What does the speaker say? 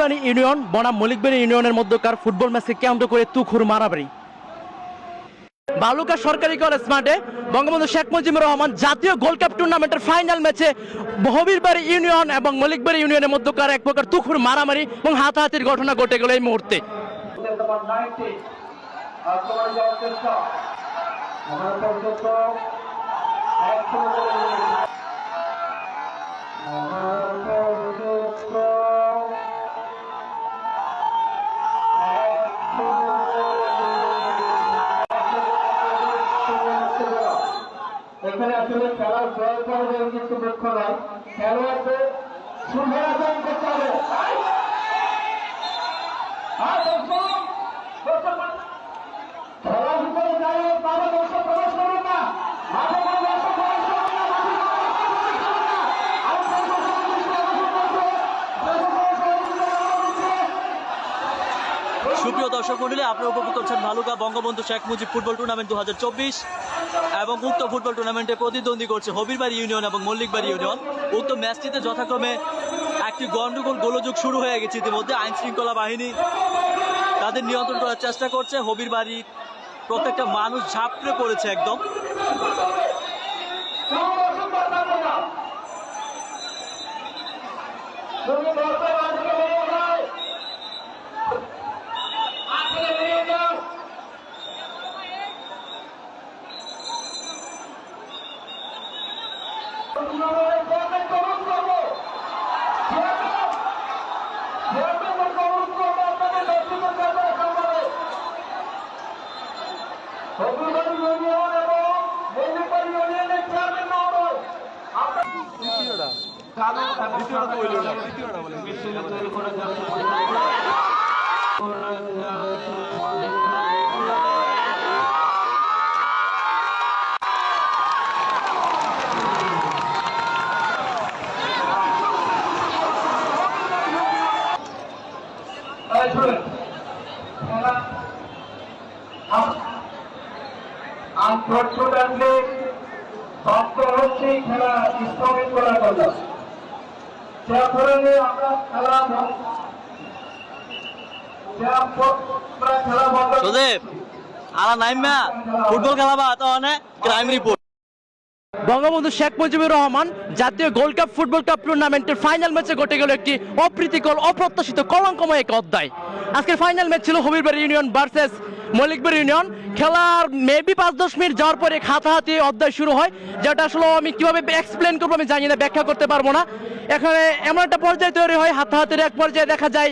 Habirbari union বনাম মলিকবাড়ি ইউনিয়নের মধ্যকার ফুটবল ম্যাচকে কেন্দ্র করে তুখুর মারামারি। বালুকা সরকারি কলেজ মাঠে বঙ্গবন্ধু শেখ মুজিবুর রহমান জাতীয় গোল্ড কাপ টুর্নামেন্টের ফাইনাল ম্যাচে হবিরবাড়ি ইউনিয়ন এবং মলিকবাড়ি ইউনিয়নের মধ্যকার এক প্রকার তুখুর মারামারি এবং হাতাহাতির ঘটনা ঘটে গেল এই মুহূর্তে। এখানে আসলে খেলার জয় পরাজয় কিন্তু মুখ্য নয়, খেলোয়াড়দের সুবিধাজন করতে হবে। খেলার ভিতরে যাই তারা দর্শক প্রবেশ করুন না, মাঠে কোনো দর্শক প্রবেশ করুন না, সুপ্রিয় দর্শক মন্ডলী, আপনারা উপভোগ করছেন ভালুকা বঙ্গবন্ধু শেখ মুজিব ফুটবল টুর্নামেন্ট 2024 এবং উক্ত ফুটবল টুর্নামেন্টে প্রতিদ্বন্দ্বী করছে হবিরবাড়ি ইউনিয়ন এবং মল্লিকবাড়ি ইউনিয়ন। উক্ত ম্যাচটিতে যথাক্রমে একটি গন্ডগোল গোলযোগ শুরু হয়ে গেছে। ইতিমধ্যে আইন শৃঙ্খলা বাহিনী তাদের নিয়ন্ত্রণ করার চেষ্টা করছে। হবিরবাড়ির প্রত্যেকটা মানুষ ঝাঁপড়ে পড়েছে একদম। আনফর্চুনেটলি বাধ্য হচ্ছে খেলা স্থগিত করার জন্য। যার কারণে আমরা খেলা বন্ধ। সুদেব আলা নাইমা ফুটবল খেলাবা তো অনেক ক্রাইম রিপোর্ট। বঙ্গবন্ধু শেখ মুজিবুর রহমান জাতীয় গোল্ড কাপ ফুটবল কাপ টুর্নামেন্টের ফাইনাল ম্যাচে ঘটে গেল একটি অপ্রীতিকর অপ্রত্যাশিত কলঙ্কময় এক অধ্যায়। আজকের ফাইনাল ম্যাচ ছিল হবিরবাড়ি ইউনিয়ন ভার্সেস মলিকবাড়ি ইউনিয়ন। খেলার মেবি 5-10 মিনিট যাওয়ার পরে হাতাহাতি অধ্যায় শুরু হয়, যেটা আসলে আমি কিভাবে এক্সপ্লেন করবো আমি জানি না, ব্যাখ্যা করতে পারবো না। এখানে এমন একটা পর্যায়ে তৈরি হয়, হাতাহাতির এক পর্যায়ে দেখা যায়